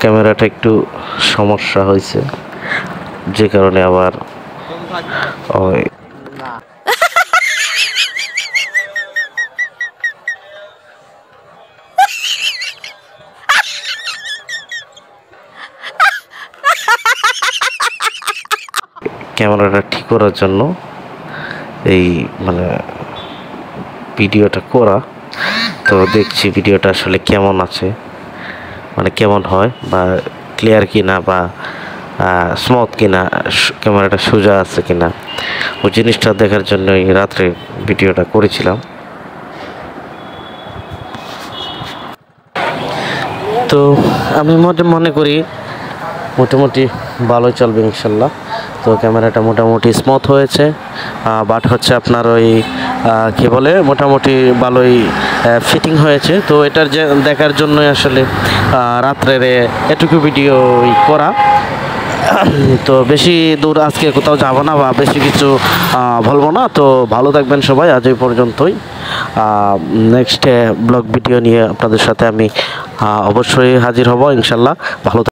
ক্যামেরাটা একটু সমস্যা হয়েছে, যে কারণে আবার ওই ক্যামেরাটা ঠিক করার জন্য এই মানে ভিডিওটা করা। তো দেখছি ভিডিওটা আসলে কেমন আছে, মানে কেমন হয়, বা ক্লিয়ার কিনা, বা স্মুথ কিনা, ক্যামেরাটা সোজা আছে কিনা, ওই জিনিসটা দেখার জন্য এই রাত্রে ভিডিওটা করেছিলাম। তো আমি মনে করি মোটামুটি ভালোই চলবে ইনশাল্লাহ। তো ক্যামেরাটা মোটামুটি স্মুথ হয়েছে, বাট হচ্ছে আপনার ওই কী বলে মোটামুটি ভালোই ফিটিং হয়েছে। তো এটার যে দেখার জন্যই আসলে রাত্রের এটুকু ভিডিও করা। তো বেশি দূর আজকে কোথাও যাব না, বা বেশি কিছু বলবো না। তো ভালো থাকবেন সবাই, আজ এই পর্যন্তই। নেক্সট ব্লগ ভিডিও নিয়ে আপনাদের সাথে আমি অবশ্যই হাজির হব ইনশাল্লাহ। ভালো